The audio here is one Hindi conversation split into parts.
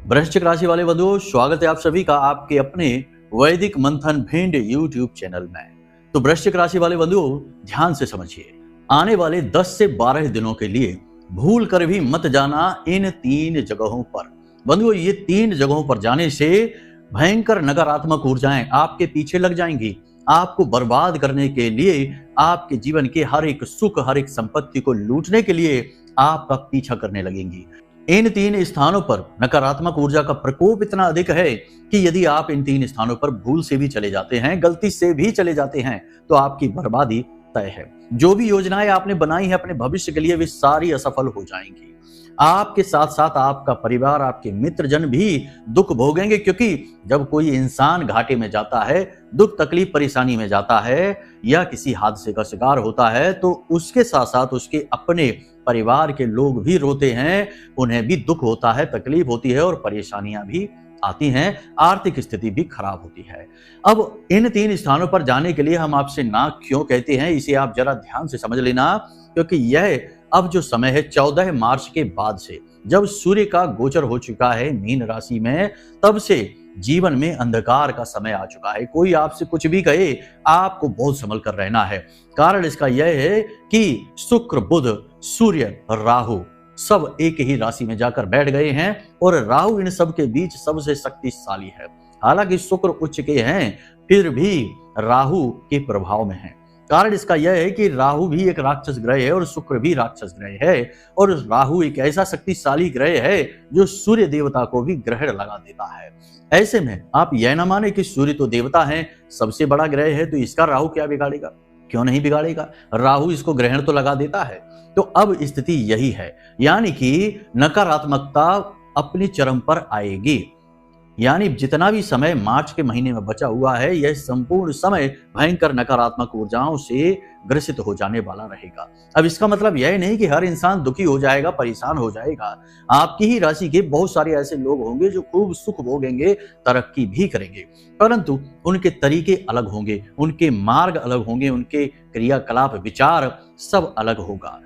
वृश्चिक राशि वाले बंधुओं, स्वागत है आप सभी का आपके अपने वैदिक मंथन भिंड यूट्यूब चैनल में। तो वृश्चिक राशि वाले बंधुओं, ध्यान से समझिए, आने वाले 10 से 12 दिनों के लिए भूल कर भी मत जाना इन 3 जगहों पर। बंधुओं, ये 3 जगहों पर जाने से भयंकर नकारात्मक ऊर्जाएं आपके पीछे लग जाएंगी। आपको बर्बाद करने के लिए, आपके जीवन के हर एक सुख, हर एक संपत्ति को लूटने के लिए आपका पीछा करने लगेंगी। इन 3 स्थानों पर नकारात्मक ऊर्जा का प्रकोप इतना अधिक है कि यदि आप इन 3 स्थानों पर भूल से भी चले जाते हैं, गलती से भी चले जाते हैं, तो आपकी बर्बादी तय है। जो भी योजनाएं आपने बनाई है अपने भविष्य के लिए, वे सारी असफल हो जाएंगी। आपके साथ साथ आपका परिवार, आपके मित्रजन भी दुख भोगेंगे, क्योंकि जब कोई इंसान घाटे में जाता है, दुख तकलीफ परेशानी में जाता है या किसी हादसे का शिकार होता है, तो उसके साथ साथ उसके अपने परिवार के लोग भी रोते हैं, उन्हें भी दुख होता है, तकलीफ होती है और परेशानियां भी आती हैं, आर्थिक स्थिति भी खराब होती है। अब इन 3 स्थानों पर जाने के लिए हम आपसे ना क्यों कहते हैं, इसे आप जरा ध्यान से समझ लेना, क्योंकि यह अब जो समय है 14 मार्च के बाद से, जब सूर्य का गोचर हो चुका है मीन राशि में, तब से जीवन में अंधकार का समय आ चुका है। कोई आपसे कुछ भी कहे, आपको बहुत संभल कर रहना है। कारण इसका यह है कि शुक्र, बुध, सूर्य, राहु सब एक ही राशि में जाकर बैठ गए हैं और राहु इन सब के बीच सबसे शक्तिशाली है। हालांकि शुक्र उच्च के हैं, फिर भी राहु के प्रभाव में है। कारण इसका यह है कि राहु भी एक राक्षस ग्रह है और शुक्र भी राक्षस ग्रह है, और राहु एक ऐसा शक्तिशाली ग्रह है जो सूर्य देवता को भी ग्रहण लगा देता है। ऐसे में आप यह ना माने कि सूर्य तो देवता है, सबसे बड़ा ग्रह है, तो इसका राहु क्या बिगाड़ेगा? क्यों नहीं बिगाड़ेगा? राहु इसको ग्रहण तो लगा देता है। तो अब स्थिति यही है, यानी कि नकारात्मकता अपनी चरम पर आएगी। यानी जितना भी समय मार्च के महीने में बचा हुआ है, यह संपूर्ण समय भयंकर नकारात्मक ऊर्जाओं से ग्रसित हो जाने वाला रहेगा। अब इसका मतलब यह नहीं कि हर इंसान दुखी हो जाएगा, परेशान हो जाएगा। आपकी ही राशि के बहुत सारे ऐसे लोग होंगे जो खूब सुख भोगेंगे, तरक्की भी करेंगे, परंतु उनके तरीके अलग होंगे, उनके मार्ग अलग होंगे, उनके क्रियाकलाप, विचार सब अलग होगा।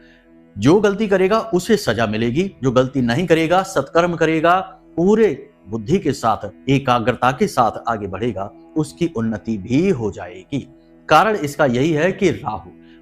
जो गलती करेगा उसे सजा मिलेगी, जो गलती नहीं करेगा, सत्कर्म करेगा, पूरे बुद्धि के साथ, एकाग्रता के साथ आगे बढ़ेगा, उसकी उन्नति भी हो जाएगी। कारण इसका यही है कि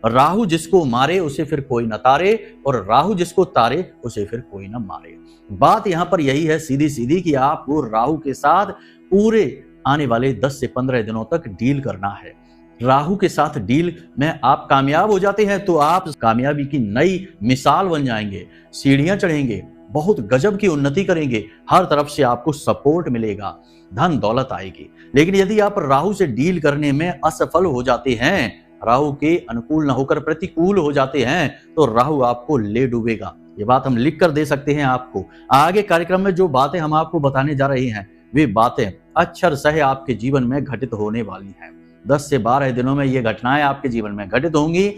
राहु जिसको मारे उसे फिर कोई न तारे, और राहु जिसको तारे उसे फिर कोई न मारे। बात यहां पर यही है सीधी सीधी कि आपको राहु के साथ पूरे आने वाले 10 से 15 दिनों तक डील करना है। राहु के साथ डील में आप कामयाब हो जाते हैं तो आप कामयाबी की नई मिसाल बन जाएंगे, सीढ़ियां चढ़ेंगे, बहुत गजब की उन्नति करेंगे, हर तरफ से आपको सपोर्ट मिलेगा, धन दौलत आएगी। लेकिन यदि आप राहु से डील करने में असफल हो जाते हैं, राहु के अनुकूल न होकर प्रतिकूल हो जाते हैं, तो राहु आपको ले डूबेगा। ये बात हम लिख कर दे सकते हैं आपको। आगे कार्यक्रम में जो बातें हम आपको बताने जा रहे हैं, वे बातें अक्षरशः आपके जीवन में घटित होने वाली हैं। 10 से 12 दिनों में ये घटनाएं आपके जीवन में घटित होंगी।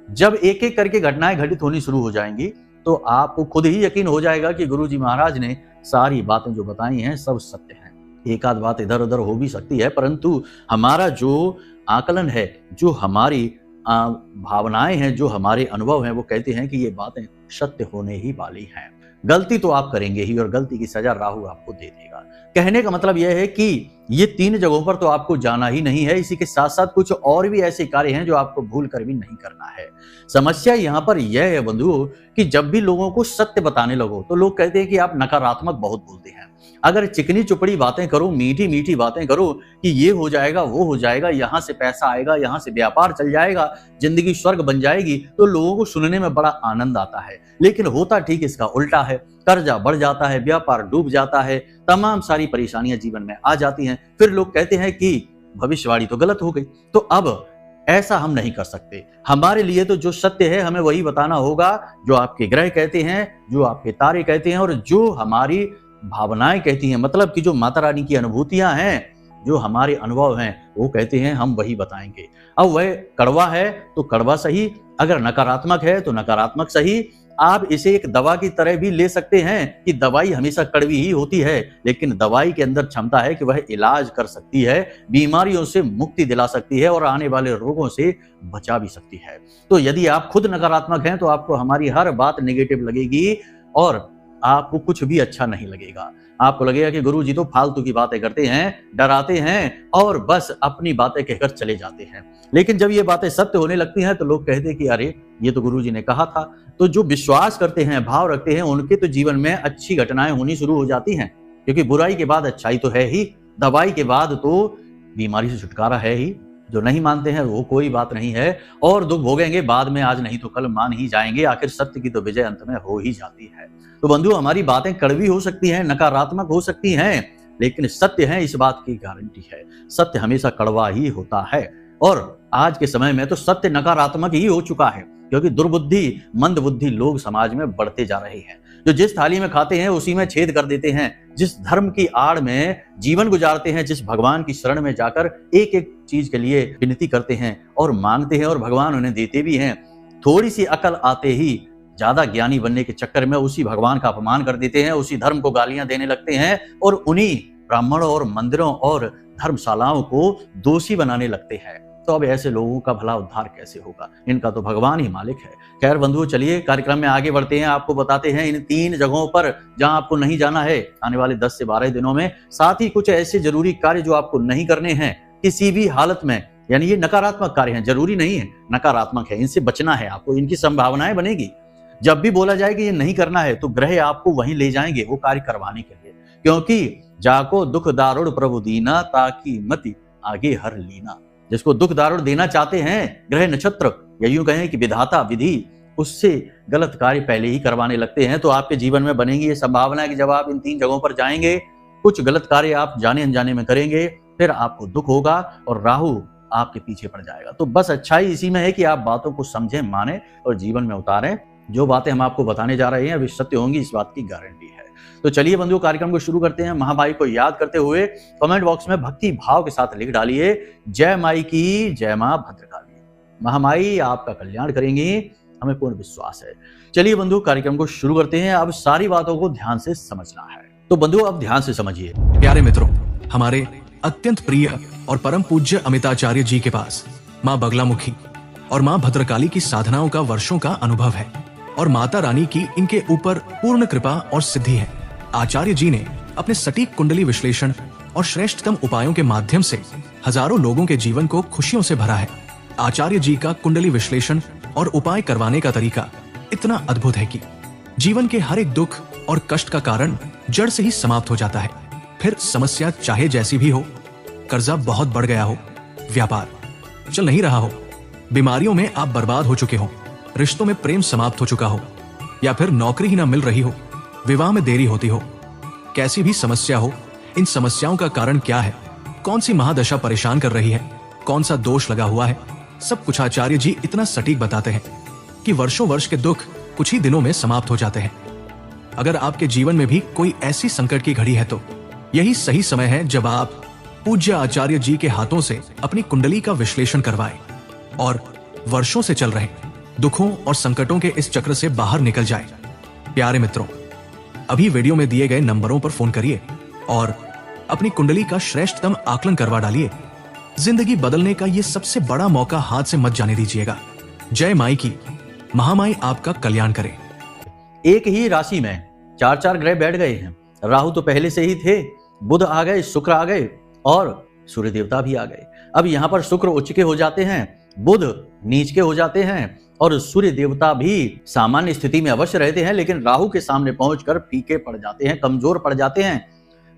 जब एक एक करके घटनाएं घटित होनी शुरू हो जाएंगी, तो आपको खुद ही यकीन हो जाएगा कि गुरुजी महाराज ने सारी बातें जो बताई हैं सब सत्य हैं। एक आध बात इधर उधर हो भी सकती है, परंतु हमारा जो आकलन है, जो हमारी भावनाएं हैं, जो हमारे अनुभव हैं, वो कहते हैं कि ये बातें सत्य होने ही वाली हैं। गलती तो आप करेंगे ही और गलती की सजा राहु आपको दे देगा। कहने का मतलब यह है कि ये 3 जगहों पर तो आपको जाना ही नहीं है, इसी के साथ साथ कुछ और भी ऐसे कार्य हैं जो आपको भूल कर भी नहीं करना है। समस्या यहाँ पर यह है बंधुओं कि जब भी लोगों को सत्य बताने लगो तो लोग कहते हैं कि आप नकारात्मक बहुत बोलते हैं। अगर चिकनी चुपड़ी बातें करो, मीठी मीठी बातें करो कि ये हो जाएगा, वो हो जाएगा, यहाँ से पैसा आएगा, यहाँ से व्यापार चल जाएगा, जिंदगी स्वर्ग बन जाएगी, तो लोगों को सुनने में बड़ा आनंद आता है। लेकिन होता ठीक इसका उल्टा है। कर्जा बढ़ जाता है, व्यापार डूब जाता है, तमाम सारी परेशानियां जीवन में आ जाती हैं। फिर लोग कहते हैं कि भविष्यवाणी तो गलत हो गई। तो अब ऐसा हम नहीं कर सकते। हमारे लिए तो जो सत्य है हमें वही बताना होगा, जो आपके ग्रह कहते हैं, जो आपके तारे कहते हैं और जो हमारी भावनाएं कहती हैं, मतलब कि जो माता रानी की अनुभूतियां हैं, जो हमारे अनुभव हैं, वो कहते हैं, हम वही बताएंगे। अब वह कड़वा है तो कड़वा सही, अगर नकारात्मक है तो नकारात्मक सही। आप इसे एक दवा की तरह भी ले सकते हैं कि दवाई हमेशा कड़वी ही होती है, लेकिन दवाई के अंदर क्षमता है कि वह इलाज कर सकती है, बीमारियों से मुक्ति दिला सकती है और आने वाले रोगों से बचा भी सकती है। तो यदि आप खुद नकारात्मक हैं तो आपको हमारी हर बात नेगेटिव लगेगी और आपको कुछ भी अच्छा नहीं लगेगा। आपको लगेगा कि गुरु जी तो फालतू की बातें करते हैं, डराते हैं और बस अपनी बातें कहकर चले जाते हैं। लेकिन जब ये बातें सत्य होने लगती हैं तो लोग कहते हैं कि अरे ये तो गुरु जी ने कहा था। तो जो विश्वास करते हैं, भाव रखते हैं, उनके तो जीवन में अच्छी घटनाएं होनी शुरू हो जाती हैं, क्योंकि बुराई के बाद अच्छाई तो है ही, दवाई के बाद तो बीमारी से छुटकारा है ही। जो नहीं मानते हैं वो कोई बात नहीं है, और दुख भोगेंगे बाद में, आज नहीं तो कल मान ही जाएंगे। आखिर सत्य की तो विजय अंत में हो ही जाती है। तो बंधु, हमारी बातें कड़वी हो सकती हैं, नकारात्मक हो सकती हैं, लेकिन सत्य है, इस बात की गारंटी है। सत्य हमेशा कड़वा ही होता है, और आज के समय में तो सत्य नकारात्मक ही हो चुका है, क्योंकि दुर्बुद्धि, मंदबुद्धि लोग समाज में बढ़ते जा रहे हैं। जो जिस थाली में खाते हैं उसी में छेद कर देते हैं। जिस धर्म की आड़ में जीवन गुजारते हैं, जिस भगवान की शरण में जाकर एक एक चीज के लिए विनती करते हैं और मांगते हैं, और भगवान उन्हें देते भी हैं, थोड़ी सी अकल आते ही ज्यादा ज्ञानी बनने के चक्कर में उसी भगवान का अपमान कर देते हैं, उसी धर्म को गालियां देने लगते हैं, और उन्हीं ब्राह्मणों और मंदिरों और धर्मशालाओं को दोषी बनाने लगते हैं। तो अब ऐसे लोगों का भला उद्धार कैसे होगा? इनका तो भगवान ही मालिक है। खैर बंधुओं, चलिए कार्यक्रम में आगे बढ़ते हैं। आपको बताते हैं इन 3 जगहों पर जहां आपको नहीं जाना है आने वाले 10 से 12 दिनों में। साथ ही कुछ ऐसे जरूरी कार्य जो आपको नहीं करने हैं किसी भी हालत में, यानी ये नकारात्मक कार्य हैं, जरूरी नहीं है, नकारात्मक है, इनसे बचना है आपको, इनकी संभावनाएं बनेगी। जब भी बोला जाए कि ये नहीं करना है तो ग्रह आपको वहीं ले जाएंगे वो कार्य करवाने के लिए, क्योंकि जाको दुख दारुण प्रभु दीना, ताकि मति आगे हर लीना। जिसको दुख दारुण देना चाहते हैं ग्रह नक्षत्र, या यूं कहें कि विधाता विधि, उससे गलत कार्य पहले ही करवाने लगते हैं। तो आपके जीवन में बनेगी ये संभावना है कि जब आप इन 3 जगहों पर जाएंगे, कुछ गलत कार्य आप जाने अनजाने में करेंगे, फिर आपको दुख होगा और राहु आपके पीछे पड़ जाएगा। तो बस अच्छाई इसी में है कि आप बातों को समझें, माने और जीवन में उतारें। जो बातें हम आपको बताने जा रहे हैं वे सत्य होंगी, इस बात की गारंटी है। तो चलिए बंधुओं, कार्यक्रम को शुरू करते हैं। महामाई को याद करते हुए कमेंट बॉक्स में भक्ति भाव के साथ लिख डालिए, जय माई की, जय मां भद्रकाली। महामाई आपका कल्याण करेंगी, हमें पूर्ण विश्वास है। चलिए बंधु, कार्यक्रम को शुरू करते हैं। अब सारी बातों को ध्यान से समझना है। तो बंधु, अब ध्यान से समझिए। प्यारे मित्रों, हमारे अत्यंत प्रिय और परम पूज्य अमिताचार्य जी के पास माँ बगलामुखी और माँ भद्रकाली की साधनाओं का वर्षों का अनुभव है, और माता रानी की इनके ऊपर पूर्ण कृपा और सिद्धि है। आचार्य जी ने अपने सटीक कुंडली विश्लेषण और श्रेष्ठतम उपायों के माध्यम से हजारों लोगों के जीवन को खुशियों से भरा है। आचार्य जी का कुंडली विश्लेषण और उपाय करवाने का तरीका इतना अद्भुत है कि जीवन के हर एक दुख और कष्ट का कारण जड़ से ही समाप्त हो जाता है। फिर समस्या चाहे जैसी भी हो, कर्जा बहुत बढ़ गया हो, व्यापार चल नहीं रहा हो, बीमारियों में आप बर्बाद हो चुके हो, रिश्तों में प्रेम समाप्त हो चुका हो, या फिर नौकरी ही ना मिल रही हो, विवाह में देरी होती हो, कैसी भी समस्या हो, इन समस्याओं का कारण क्या है, कौन सी महादशा परेशान कर रही है, कौन सा दोष लगा हुआ है, सब कुछ आचार्य जी इतना सटीक बताते हैं कि वर्षों वर्ष के दुख कुछ ही दिनों में समाप्त हो जाते हैं। अगर आपके जीवन में भी कोई ऐसी संकट की घड़ी है तो यही सही समय है जब आप पूज्य आचार्य जी के हाथों से अपनी कुंडली का विश्लेषण करवाएं और वर्षों से चल रहे दुखों और संकटों के इस चक्र से बाहर निकल जाएं। प्यारे मित्रों, अभी वीडियो में दिए गए नंबरों पर फोन करिए और अपनी कुंडली का श्रेष्ठतम आकलन करवा डालिए। जिंदगी बदलने का ये सबसे बड़ा मौका हाथ से मत जाने दीजिएगा। जय माई की, महामाई आपका कल्याण करे। एक ही राशि में 4 ग्रह बैठ गए हैं। राहु तो पहले से ही थे, बुध आ गए, शुक्र आ गए और सूर्य देवता भी आ गए। अब यहाँ पर शुक्र उच्च के हो जाते हैं, बुध नीच के हो जाते हैं और सूर्य देवता भी सामान्य स्थिति में अवश्य रहते हैं, लेकिन राहु के सामने पहुंचकर फीके पड़ जाते हैं, कमजोर पड़ जाते हैं।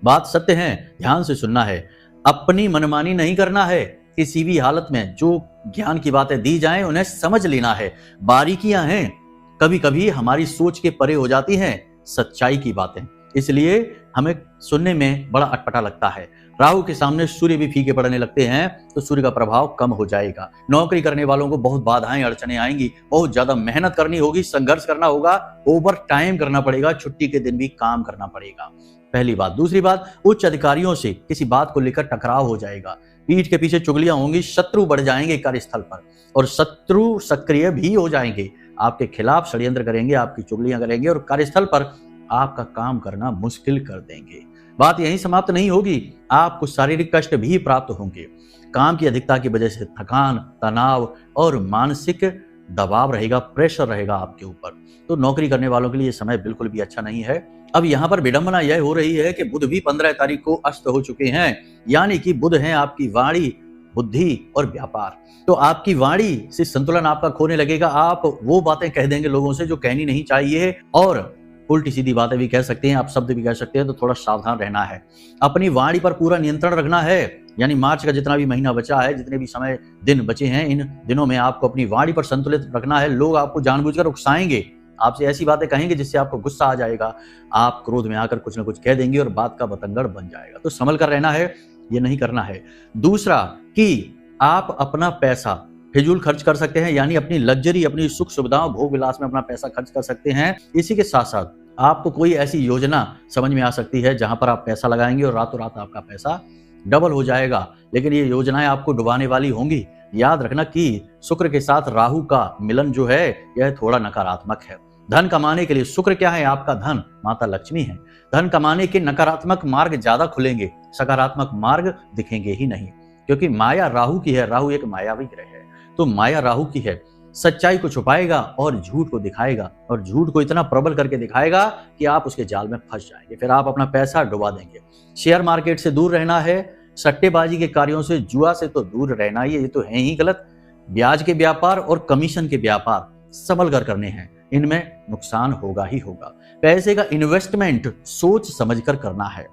बात सत्य है, ध्यान से सुनना है। अपनी मनमानी नहीं करना है किसी भी हालत में। जो ज्ञान की बातें दी जाएं उन्हें समझ लेना है। बारीकियां हैं, कभी कभी हमारी सोच के परे हो जाती हैं सच्चाई की बातें, इसलिए हमें सुनने में बड़ा अटपटा लगता है। राहु के सामने सूर्य भी फीके पड़ने लगते हैं तो सूर्य का प्रभाव कम हो जाएगा। नौकरी करने वालों को बहुत बाधाएं, अड़चने आएंगी, बहुत ज्यादा मेहनत करनी होगी, संघर्ष करना होगा, ओवर टाइम करना पड़ेगा, छुट्टी के दिन भी काम करना पड़ेगा। पहली बात। दूसरी बात, उच्च अधिकारियों से किसी बात को लेकर टकराव हो जाएगा, पीठ के पीछे चुगलियां होंगी, शत्रु बढ़ जाएंगे कार्यस्थल पर और शत्रु सक्रिय भी हो जाएंगे, आपके खिलाफ षड्यंत्र करेंगे, आपकी चुगलियां करेंगे और कार्यस्थल पर आपका काम करना मुश्किल कर देंगे। बात यहीं समाप्त नहीं होगी, आपको शारीरिक कष्ट भी प्राप्त होंगे। काम की अधिकता की वजह से थकान, तनाव और मानसिक दबाव रहेगा, प्रेशर रहेगा आपके ऊपर। तो नौकरी करने वालों के लिए ये समय बिल्कुल भी अच्छा नहीं है। अब यहाँ पर विडंबना यह हो रही है कि बुध भी 15 तारीख को अस्त हो चुके हैं, यानी कि बुध है आपकी वाणी, बुद्धि और व्यापार। तो आपकी वाणी से संतुलन आपका खोने लगेगा। आप वो बातें कह देंगे लोगों से जो कहनी नहीं चाहिए, और उल्टी सीधी बातें भी कह सकते हैं, आप शब्द भी कह सकते हैं। तो थोड़ा सावधान रहना है, अपनी वाणी पर पूरा नियंत्रण रखना है। यानी मार्च का जितना भी महीना बचा है, जितने भी समय दिन बचे हैं, इन दिनों में आपको अपनी वाणी पर संतुलित रखना है। लोग आपको जानबूझकर उकसाएंगे, आपसे ऐसी बातें कहेंगे जिससे आपको गुस्सा आ जाएगा, आप क्रोध में आकर कुछ ना कुछ कह देंगे और बात का बतंगड़ बन जाएगा। तो संभल कर रहना है, ये नहीं करना है। दूसरा कि आप अपना पैसा फिजूल खर्च कर सकते हैं, यानी अपनी लग्जरी, अपनी सुख सुविधाओं, भोग विलास में अपना पैसा खर्च कर सकते हैं। इसी के साथ साथ आपको कोई ऐसी योजना समझ में आ सकती है जहां पर आप पैसा लगाएंगे और रातों रात आपका पैसा डबल हो जाएगा, लेकिन ये योजनाएं आपको डुबाने वाली होंगी। याद रखना कि शुक्र के साथ राहु का मिलन जो है यह थोड़ा नकारात्मक है। धन कमाने के लिए शुक्र क्या है? आपका धन माता लक्ष्मी है। धन कमाने के नकारात्मक मार्ग ज्यादा खुलेंगे, सकारात्मक मार्ग दिखेंगे ही नहीं, क्योंकि माया राहु की है। राहु एक मायावी ग्रह है, तो माया राहु की है। सच्चाई को छुपाएगा और झूठ को दिखाएगा, और झूठ को इतना प्रबल करके दिखाएगा कि आप उसके जाल में फंस जाएंगे, फिर आप अपना पैसा डुबा देंगे। शेयर मार्केट से दूर रहना है, सट्टेबाजी के कार्यों से, जुआ से तो दूर रहना ही है, ये तो है ही गलत। ब्याज के व्यापार और कमीशन के व्यापार संभल कर करने हैं, इनमें नुकसान होगा ही होगा। पैसे का इन्वेस्टमेंट सोच समझकर करना है,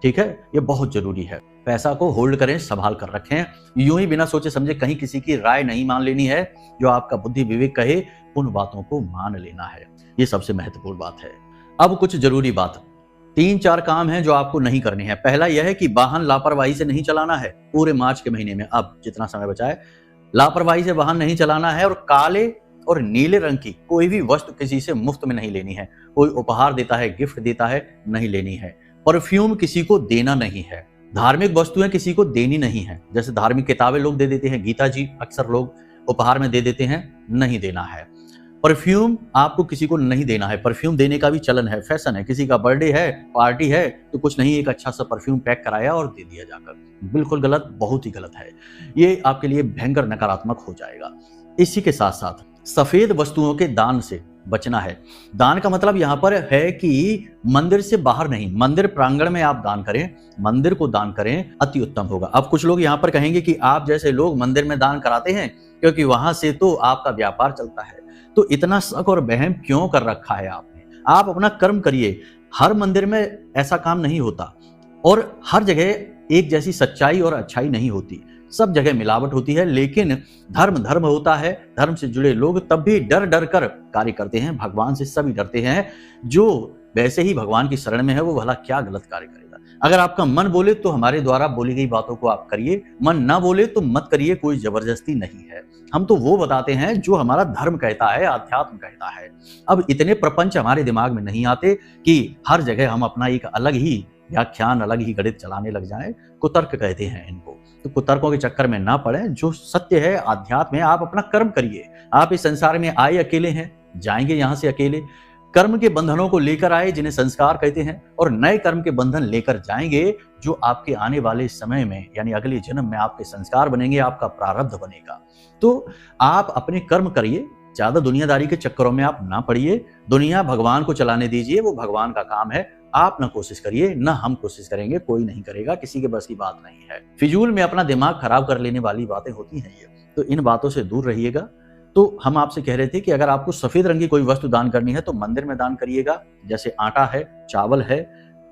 ठीक है, ये बहुत जरूरी है। पैसा को होल्ड करें, संभाल कर रखें, यूं ही बिना सोचे समझे कहीं किसी की राय नहीं मान लेनी है। जो आपका बुद्धि विवेक कहे उन बातों को मान लेना है, ये सबसे महत्वपूर्ण बात है। अब कुछ जरूरी बात, 3-4 काम हैं जो आपको नहीं करने हैं। पहला यह है कि वाहन लापरवाही से नहीं चलाना है पूरे मार्च के महीने में। अब जितना समय बचा है, लापरवाही से वाहन नहीं चलाना है, और काले और नीले रंग की कोई भी वस्तु किसी से मुफ्त में नहीं लेनी है। कोई उपहार देता है, गिफ्ट देता है, नहीं लेनी है। परफ्यूम किसी को देना नहीं है। धार्मिक वस्तुएं किसी को देनी नहीं है, जैसे धार्मिक किताबें लोग दे देते हैं, गीता जी अक्सर लोग उपहार में दे देते हैं, नहीं देना है। परफ्यूम आपको किसी को नहीं देना है। परफ्यूम देने का भी चलन है, फैशन है। किसी का बर्थडे है, पार्टी है, तो कुछ नहीं, एक अच्छा सा परफ्यूम पैक कराया और दे दिया जाकर, बिल्कुल गलत, बहुत ही गलत है। ये आपके लिए भयंकर नकारात्मक हो जाएगा। इसी के साथ साथ सफेद वस्तुओं के दान से बचना है। दान का मतलब यहाँ पर है कि मंदिर से बाहर नहीं, मंदिर प्रांगण में आप दान करें, मंदिर को दान करें, अति उत्तम होगा। अब कुछ लोग यहाँ पर कहेंगे कि आप जैसे लोग मंदिर में दान कराते हैं क्योंकि वहां से तो आपका व्यापार चलता है। तो इतना शक और वहम क्यों कर रखा है आपने? आप अपना कर्म करिए। हर मंदिर में ऐसा काम नहीं होता, और हर जगह एक जैसी सच्चाई और अच्छाई नहीं होती, सब जगह मिलावट होती है। लेकिन धर्म धर्म होता है, धर्म से जुड़े लोग तब भी डर डर कर कार्य करते हैं। भगवान से सभी डरते हैं। जो वैसे ही भगवान की शरण में है वो भला क्या गलत कार्य करेगा। अगर आपका मन बोले तो हमारे द्वारा बोली गई बातों को आप करिए, मन ना बोले तो मत करिए, कोई जबरदस्ती नहीं है। हम तो वो बताते हैं जो हमारा धर्म कहता है, अध्यात्म कहता है। अब इतने प्रपंच हमारे दिमाग में नहीं आते कि हर जगह हम अपना एक अलग ही व्याख्यान, अलग ही गणित चलाने लग जाएं। कुतर्क कहते हैं इनको। तो कुतर्कों के चक्कर में ना पड़े। जो सत्य है, आध्यात्म है, आप अपना कर्म करिए। आप इस संसार में आए अकेले हैं, जाएंगे यहां से अकेले। कर्म के बंधनों को लेकर आए जिन्हें संस्कार कहते हैं, और नए कर्म के बंधन लेकर जाएंगे जो आपके आने वाले समय में, यानी अगले जन्म में आपके संस्कार बनेंगे, आपका प्रारब्ध बनेगा। तो आप अपने कर्म करिए, ज्यादा दुनियादारी के चक्करों में आप ना पड़िए। दुनिया भगवान को चलाने दीजिए, वो भगवान का काम है। आप ना कोशिश करिए, ना हम कोशिश करेंगे, कोई नहीं करेगा, किसी के बस की बात नहीं है। फिजूल में अपना दिमाग खराब कर लेने वाली बातें होती हैं ये, तो इन बातों से दूर रहिएगा। तो हम आपसे कह रहे थे कि अगर आपको सफेद रंग की कोई वस्तु दान करनी है तो मंदिर में दान करिएगा। जैसे आटा है, चावल है,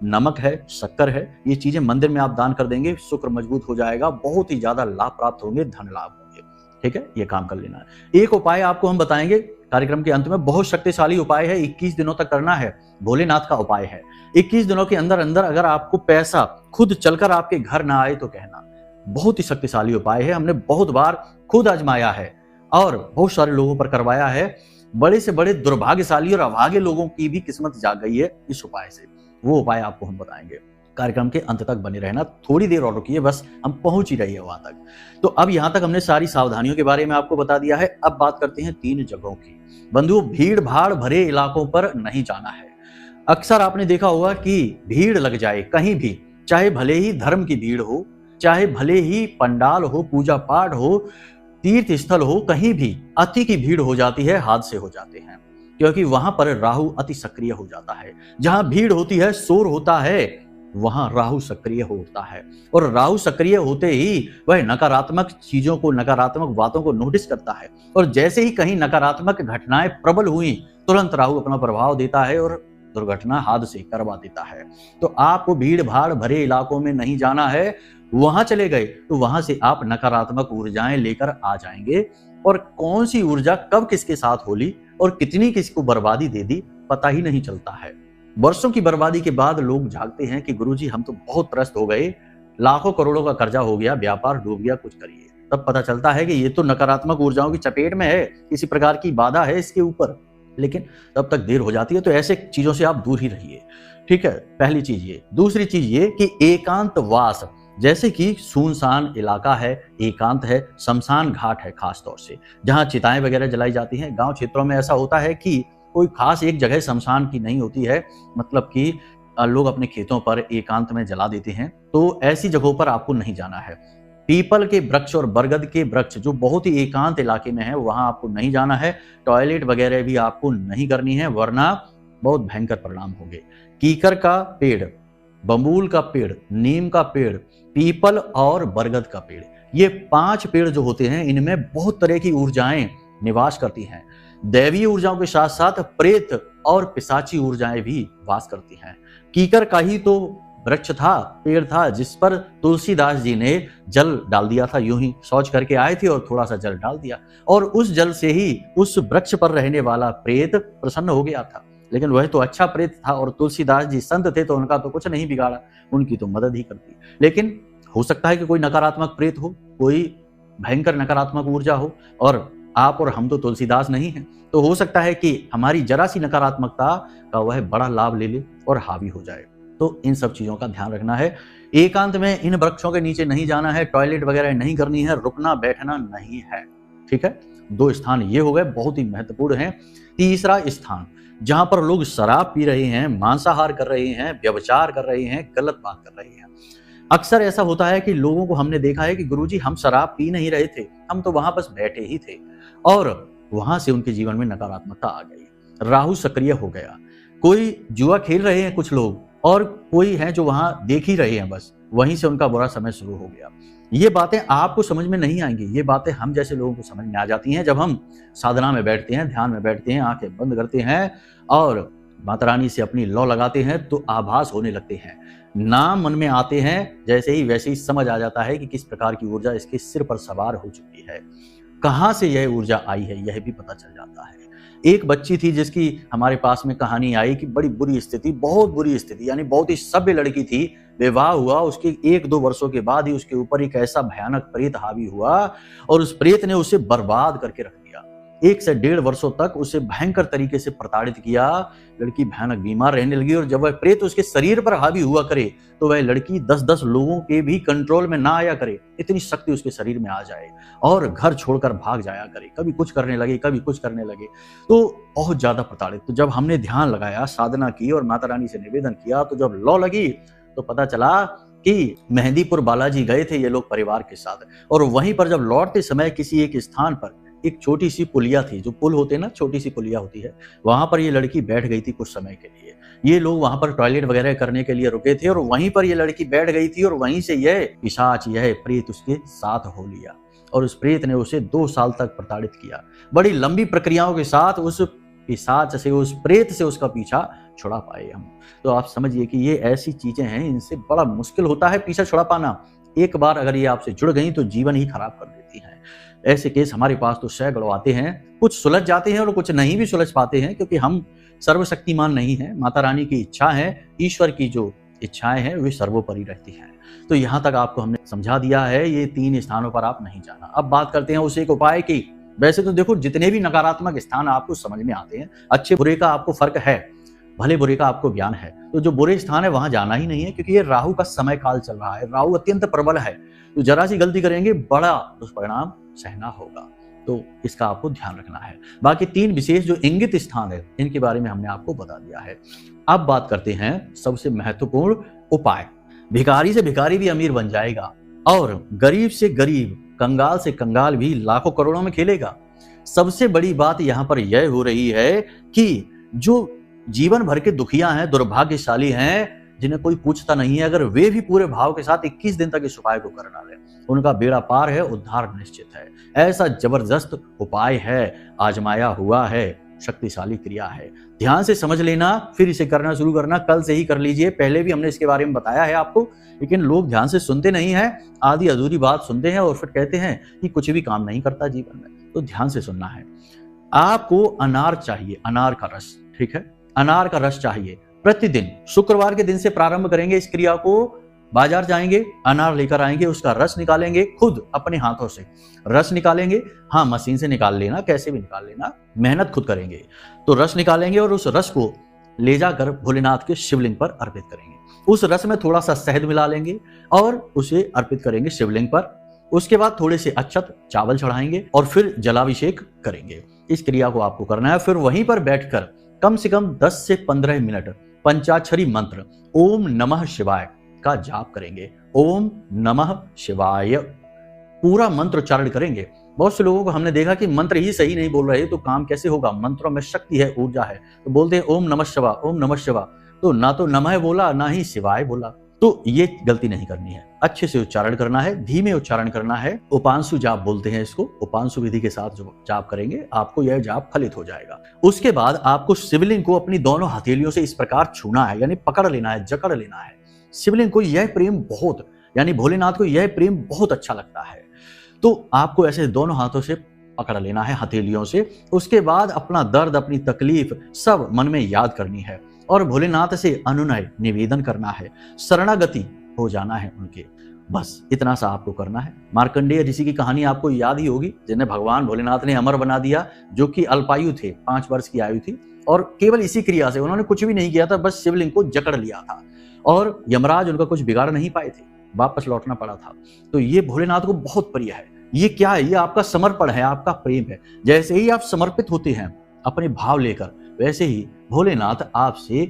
नमक है, शक्कर है, ये चीजें मंदिर में आप दान कर देंगे, शुक्र मजबूत हो जाएगा, बहुत ही ज्यादा लाभ प्राप्त होंगे, धन लाभ होंगे। ठीक है, ये काम कर लेना है। एक उपाय आपको हम बताएंगे कार्यक्रम के अंत में, बहुत शक्तिशाली उपाय है, 21 दिनों तक करना है, भोलेनाथ का उपाय है। 21 दिनों के अंदर अंदर अगर आपको पैसा खुद चलकर आपके घर ना आए तो कहना, बहुत ही शक्तिशाली उपाय है। हमने बहुत बार खुद आजमाया है और बहुत सारे लोगों पर करवाया है। बड़े से बड़े दुर्भाग्यशाली और अभागे लोगों की भी किस्मत जाग गई है इस उपाय से। वो उपाय आपको हम बताएंगे। कार्यक्रम के अंत तक बने रहना, थोड़ी देर और रुकिए, बस हम पहुंच ही रही है वहां तक। तो अब यहां तक हमने सारी सावधानियों के बारे में आपको बता दिया है। अब बात करते हैं 3 जगहों की। बंधुओं, भीड़ भाड़ भरे इलाकों पर नहीं जाना है। अक्सर आपने देखा होगा कि भीड़ लग जाए कहीं भी, चाहे भले ही धर्म की भीड़ हो, चाहे भले ही पंडाल हो, पूजा पाठ हो, तीर्थ स्थल हो, कहीं भी अति की भीड़ हो जाती है, हादसे हो जाते हैं, क्योंकि वहां पर राहु अति सक्रिय हो जाता है। जहां भीड़ होती है, शोर होता है, वहां राहु सक्रिय होता है, और राहु सक्रिय होते ही वह नकारात्मक चीजों को, नकारात्मक बातों को नोटिस करता है, और जैसे ही कहीं नकारात्मक घटनाएं प्रबल हुई, तुरंत राहु अपना प्रभाव देता है और दुर्घटना, हादसे करवा देता है। तो आपको भीड़ भाड़ भरे इलाकों में नहीं जाना है। वहां चले गए तो वहां से आप नकारात्मक ऊर्जाएं लेकर आ जाएंगे, और कौन सी ऊर्जा कब किसके साथ होली और कितनी किसको बर्बादी दे दी, पता ही नहीं चलता है। वर्षों की बर्बादी के बाद लोग जागते हैं कि गुरुजी हम तो बहुत त्रस्त हो गए, लाखों करोड़ों का कर्जा हो गया, व्यापार डूब गया, कुछ करिए। तब पता चलता है कि ये तो नकारात्मक ऊर्जाओं की चपेट में है, किसी प्रकार की बाधा है इसके ऊपर, लेकिन तब तक देर हो जाती है। तो ऐसे चीजों से आप दूर ही रहिए, ठीक है। पहली चीज ये। दूसरी चीज ये कि एकांतवास, जैसे कि सुनसान इलाका है, एकांत है, शमशान घाट है, खास तौर से जहां चिताएं वगैरह जलाई जाती हैं। गांव क्षेत्रों में ऐसा होता है कि कोई खास एक जगह शमशान की नहीं होती है, मतलब कि लोग अपने खेतों पर एकांत में जला देते हैं, तो ऐसी जगहों पर आपको नहीं जाना है। पीपल के वृक्ष और बरगद के वृक्ष जो बहुत ही एकांत इलाके में है, वहां आपको नहीं जाना है। टॉयलेट वगैरह भी आपको नहीं करनी है, वरना बहुत भयंकर परिणाम होंगे। कीकर का पेड़, बबूल का पेड़, नीम का पेड़, पीपल और बरगद का पेड़, ये 5 पेड़ जो होते हैं, इनमें बहुत तरह की ऊर्जाएं निवास करती हैं। दैवीय ऊर्जाओं के साथ साथ प्रेत और पिशाची ऊर्जाएं भी वास करती हैं। कीकर का ही तो वृक्ष था, पेड़ था, जिस पर तुलसीदास जी ने जल डाल दिया था। यूं ही शौच करके आए थे और थोड़ा सा जल डाल दिया, और उस जल से ही उस वृक्ष पर रहने वाला प्रेत प्रसन्न हो गया था। लेकिन वह तो अच्छा प्रेत था, और तुलसीदास जी संत थे, तो उनका तो कुछ नहीं बिगाड़ा, उनकी तो मदद ही करती। लेकिन हो सकता है कि कोई नकारात्मक प्रेत हो, कोई भयंकर नकारात्मक ऊर्जा हो, और आप और हम तो तुलसीदास नहीं हैं, तो हो सकता है कि हमारी जरा सी नकारात्मकता का वह बड़ा लाभ ले ले और हावी हो जाए। तो इन सब चीजों का ध्यान रखना है। एकांत में इन वृक्षों के नीचे नहीं जाना है, टॉयलेट वगैरह नहीं करनी है, रुकना बैठना नहीं है, ठीक है। 2 स्थान ये हो गए, बहुत ही महत्वपूर्ण हैं। तीसरा स्थान, जहां पर लोग शराब पी रहे हैं, मांसाहार कर रहे हैं, व्यभिचार कर रहे हैं, गलत बात कर रहे हैं। अक्सर ऐसा होता है कि लोगों को हमने देखा है कि गुरुजी हम शराब पी नहीं रहे थे, हम तो वहां बस बैठे ही थे, और वहां से उनके जीवन में नकारात्मकता आ गई, राहु सक्रिय हो गया। कोई जुआ खेल रहे हैं कुछ लोग, और कोई है जो वहां देख ही रहे हैं, बस वहीं से उनका बुरा समय शुरू हो गया। ये बातें आपको समझ में नहीं आएंगी, ये बातें हम जैसे लोगों को समझ में आ जाती हैं जब हम साधना में बैठते हैं, ध्यान में बैठते हैं, आंखें बंद करते हैं और माता रानी से अपनी लौ लगाते हैं, तो आभास होने लगते हैं, नाम मन में आते हैं, जैसे ही वैसे ही समझ आ जाता है कि किस प्रकार की ऊर्जा इसके सिर पर सवार हो चुकी है, कहां से यह ऊर्जा आई है, यह भी पता चल जाता है। एक बच्ची थी जिसकी हमारे पास में कहानी आई कि बड़ी बुरी स्थिति, बहुत बुरी स्थिति, यानी बहुत ही सभ्य लड़की थी, विवाह हुआ, उसके 1-2 वर्षों के बाद ही उसके ऊपर एक ऐसा भयानक प्रेत हावी हुआ, और उस प्रेत ने उसे बर्बाद करके रख दिया। 1 से 1.5 वर्षों तक उसे भयंकर तरीके से प्रताड़ित किया। लड़की भयानक बीमार रहने लगी, और जब वह प्रेत उसके शरीर पर हावी हुआ करे, तो वह लड़की 10-10 लोगों के भी कंट्रोल में ना आया करे, इतनी शक्ति उसके शरीर में आ जाए, और घर छोड़कर भाग जाया करे, कभी कुछ करने लगे, कभी कुछ करने लगे, तो बहुत ज्यादा प्रताड़ित। तो जब हमने ध्यान लगाया, साधना की और माता रानी से निवेदन किया, तो जब लौ लगी तो पता चला कि मेहंदीपुर बालाजी गए थे ये लोग परिवार के साथ, और वहीं पर जब लौटते समय किसी एक स्थान पर एक छोटी सी पुलिया थी, जो पुल होते ना, छोटी सी पुलिया होती है, वहां पर ये लड़की बैठ गई थी कुछ समय के लिए। ये लोग वहां पर टॉयलेट वगैरह करने के लिए रुके थे, और वहीं पर ये लड़की बैठ गई थी, और वहीं से यह पिशाच, यह प्रेत उसके साथ हो लिया, और उस प्रेत ने उसे 2 साल तक प्रताड़ित किया। बड़ी लंबी प्रक्रियाओं के साथ उस पिशाच से, उस प्रेत से उसका पीछा छुड़ा पाए हम। तो आप समझिए कि ये ऐसी चीजें हैं, इनसे बड़ा मुश्किल होता है पीछा छुड़ा पाना। एक बार अगर ये आपसे जुड़ गई तो जीवन ही खराब कर देती हैं। ऐसे केस हमारे पास तो सैकड़ों आते हैं, कुछ सुलझ जाते हैं और कुछ नहीं भी सुलझ पाते हैं, क्योंकि हम सर्वशक्तिमान नहीं हैं। माता रानी की इच्छा है, ईश्वर की जो इच्छाएं हैं वे सर्वोपरि रहती हैं। तो यहाँ तक आपको हमने समझा दिया है, ये 3 स्थानों पर आप नहीं जाना। अब बात करते हैं उस एक उपाय की। वैसे तो देखो, जितने भी नकारात्मक स्थान आपको समझ में आते हैं, अच्छे बुरे का आपको फर्क है, भले बुरे का आपको ज्ञान है, तो जो बुरे स्थान है वहां जाना ही नहीं है, क्योंकि ये राहु का समय काल चल रहा है, राहु अत्यंत प्रबल है, तो जरा सी गलती करेंगे, बड़ा दुष्परिणाम सहना होगा। तो इसका आपको ध्यान रखना है। बाकी 3 विशेष जो इंगित स्थान है, इनके बारे में हमने आपको बता दिया है। अब बात करते हैं सबसे महत्वपूर्ण उपाय। भिखारी से भिखारी भी अमीर बन जाएगा, और गरीब से गरीब कंगाल से कंगाल भी लाखों करोड़ों में खेलेगा। सबसे बड़ी बात यहाँ पर यह हो रही है कि जो जीवन भर के दुखिया हैं, दुर्भाग्यशाली हैं, जिन्हें कोई पूछता नहीं है, अगर वे भी पूरे भाव के साथ 21 दिन तक इस उपाय को कर डालें, उनका बेड़ा पार है, उद्धार निश्चित है। ऐसा जबरदस्त उपाय है, आजमाया हुआ है, शक्तिशाली क्रिया है। ध्यान से समझ लेना, फिर इसे करना शुरू करना, कल से ही कर लीजिए। पहले भी हमने इसके बारे में बताया है आपको, लेकिन लोग ध्यान से सुनते नहीं हैं, आधी अधूरी बात सुनते हैं और फिर कहते हैं कि कुछ भी काम नहीं करता जीवन में। तो ध्यान से सुनना है। आपको अनार चाहिए, अनार का रस, ठीक है, अनार का रस चाहिए। प्रतिदिन शुक्रवार के दिन से प्रारंभ करेंगे इस क्रिया को। बाजार जाएंगे, अनार लेकर आएंगे, उसका रस निकालेंगे, खुद अपने हाथों से रस निकालेंगे। हाँ, मशीन से निकाल लेना, कैसे भी निकाल लेना, मेहनत खुद करेंगे। तो रस निकालेंगे और उस रस को ले जाकर भोलेनाथ के शिवलिंग पर अर्पित करेंगे। उस रस में थोड़ा सा शहद मिला लेंगे और उसे अर्पित करेंगे शिवलिंग पर। उसके बाद थोड़े से अक्षत चावल चढ़ाएंगे और फिर जलाभिषेक करेंगे। इस क्रिया को आपको करना है। फिर वहीं पर बैठकर कम से कम 10 से 15 मिनट पंचाक्षरी मंत्र ओम नमः शिवाय का जाप करेंगे। ओम नमः शिवाय पूरा मंत्र उच्चारण करेंगे। बहुत से लोगों को हमने देखा कि मंत्र ही सही नहीं बोल रहे, तो काम कैसे होगा? मंत्रों में शक्ति है, ऊर्जा है, तो बोलते हैं ओम नमः शिवाय, ओम नमः शिवाय, तो ना तो नमः बोला ना ही शिवाय बोला। तो ये गलती नहीं करनी है, अच्छे से उच्चारण करना है, धीमे उच्चारण करना है। उपांशु जाप बोलते हैं इसको। उपांशु विधि के साथ जो जाप करेंगे आपको यह जाप फलित हो जाएगा। उसके बाद आपको शिवलिंग को अपनी दोनों हथेलियों से इस प्रकार छूना है, यानी पकड़ लेना है, जकड़ लेना है। शिवलिंग को यह प्रेम बहुत, यानी भोलेनाथ को यह प्रेम बहुत अच्छा लगता है, तो आपको ऐसे दोनों हाथों से पकड़ लेना है, हथेलियों से। उसके बाद अपना दर्द, अपनी तकलीफ सब मन में याद करनी है और भोलेनाथ से अनुनय निवेदन करना है, शरणागति हो जाना है उनके। बस इतना सा आपको करना है। मार्कंडेय ऋषि की कहानी आपको याद ही होगी, जिन्हें भगवान भोलेनाथ ने अमर बना दिया, जो कि अल्पायु थे, 5 वर्ष की आयु थी, और केवल इसी क्रिया से, उन्होंने कुछ भी नहीं किया था, बस शिवलिंग को जकड़ लिया था और यमराज उनका कुछ बिगाड़ नहीं पाए थे, वापस लौटना पड़ा था। तो ये भोलेनाथ को बहुत प्रिय है। ये क्या है? ये आपका समर्पण है, आपका प्रेम है। जैसे ही आप समर्पित होते हैं अपने भाव लेकर, वैसे ही भोलेनाथ आपसे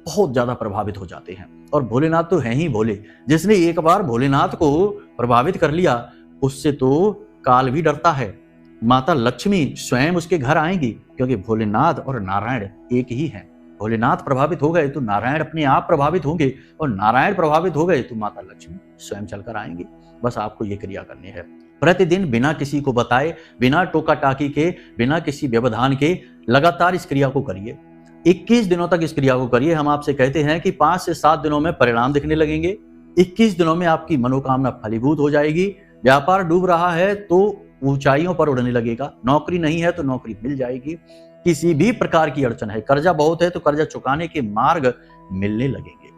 बहुत ज्यादा प्रभावित हो जाते हैं। और भोलेनाथ तो हैं ही भोले, जिसने एक बार भोलेनाथ को प्रभावित कर लिया, उससे तो काल भी डरता है। माता लक्ष्मी स्वयं उसके घर आएंगी, क्योंकि भोलेनाथ और नारायण एक ही हैं। भोलेनाथ प्रभावित हो गए तो नारायण अपने आप प्रभावित होंगे, और नारायण प्रभावित हो गए तो माता लक्ष्मी स्वयं चलकर आएंगी। बस आपको ये क्रिया करनी है। प्रतिदिन बिना किसी को बताए, बिना टोका टाकी के, बिना किसी व्यवधान के लगातार इस क्रिया को करिए। 21 दिनों तक इस क्रिया को करिए। हम आपसे कहते हैं कि 5 से 7 दिनों में परिणाम दिखने लगेंगे। 21 दिनों में आपकी मनोकामना फलीभूत हो जाएगी। व्यापार डूब रहा है तो ऊंचाइयों पर उड़ने लगेगा। नौकरी नहीं है तो नौकरी मिल जाएगी। किसी भी प्रकार की अड़चन है, कर्जा बहुत है तो कर्जा चुकाने के मार्ग मिलने लगेंगे।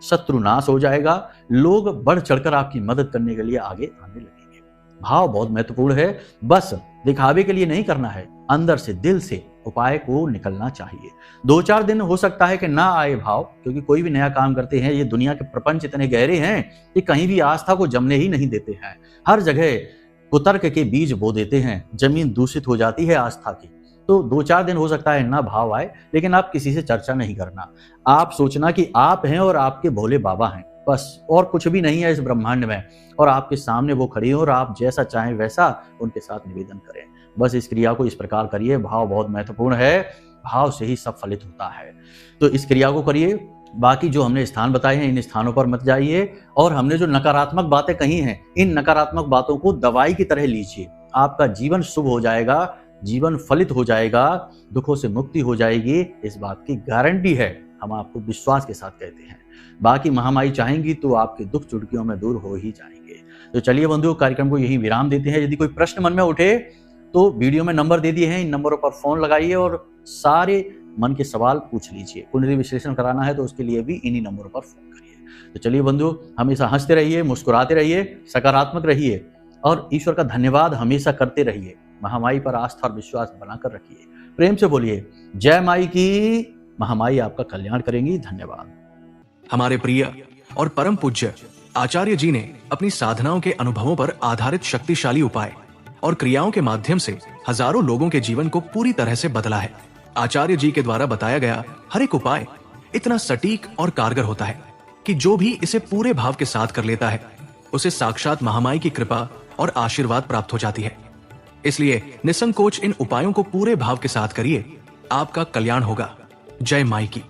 शत्रु नाश हो जाएगा। लोग बढ़ चढ़कर आपकी मदद करने के लिए आगे आने लगेंगे। भाव बहुत महत्वपूर्ण है। बस दिखावे के लिए नहीं करना है, अंदर से, दिल से उपाय को निकलना चाहिए। 2-4 दिन हो सकता है कि ना आए भाव, क्योंकि कोई भी नया काम करते हैं, ये दुनिया के प्रपंच इतने गहरे हैं कि कहीं भी आस्था को जमने ही नहीं देते हैं। हर जगह कुतर्क के बीज बो देते हैं, जमीन दूषित हो जाती है आस्था की। तो 2-4 दिन हो सकता है ना भाव आए, लेकिन आप किसी से चर्चा नहीं करना। आप सोचना कि आप हैं और आपके भोले बाबा हैं, बस, और कुछ भी नहीं है इस ब्रह्मांड में, और आपके सामने वो खड़ी हो और आप जैसा चाहें वैसा उनके साथ निवेदन करें। बस इस क्रिया को इस प्रकार करिए। भाव बहुत महत्वपूर्ण है, भाव से ही सब फलित होता है। तो इस क्रिया को करिए। बाकी जो हमने स्थान बताए हैं, इन स्थानों पर मत जाइए, और हमने जो नकारात्मक बातें कही हैं, इन नकारात्मक बातों को दवाई की तरह लीजिए। आपका जीवन शुभ हो जाएगा, जीवन फलित हो जाएगा, दुखों से मुक्ति हो जाएगी, इस बात की गारंटी है। हम आपको विश्वास के साथ कहते हैं। बाकी महामाई चाहेंगी तो आपके दुख चुटकियों में दूर हो ही जाएंगे। तो चलिए बंधुओं, कार्यक्रम को यही विराम देते हैं। यदि कोई प्रश्न मन में उठे तो वीडियो में नंबर दे दिए हैं, इन नंबरों पर फोन लगाइए और सारे मन के सवाल पूछ लीजिए। कुंडली विश्लेषण कराना है तो उसके लिए भी इन्हीं नंबरों पर फोन करिए। तो चलिए बंधु, हमेशा हंसते रहिए, मुस्कुराते रहिए, सकारात्मक रहिए और ईश्वर का धन्यवाद हमेशा करते रहिए। महामाई पर आस्था और विश्वास बनाकर रखिए। प्रेम से बोलिए जय माई की। महामाई आपका कल्याण करेंगी। धन्यवाद। हमारे प्रिय और परम पूज्य आचार्य जी ने अपनी साधनाओं के अनुभवों पर आधारित शक्तिशाली उपाय और क्रियाओं के माध्यम से हजारों लोगों के जीवन को पूरी तरह से बदला है। आचार्य जी के द्वारा बताया गया हर एक उपाय इतना सटीक और कारगर होता है कि जो भी इसे पूरे भाव के साथ कर लेता है, उसे साक्षात महामाई की कृपा और आशीर्वाद प्राप्त हो जाती है। इसलिए निसंकोच इन उपायों को पूरे भाव के साथ करिए, आपका कल्याण होगा। जय माई की।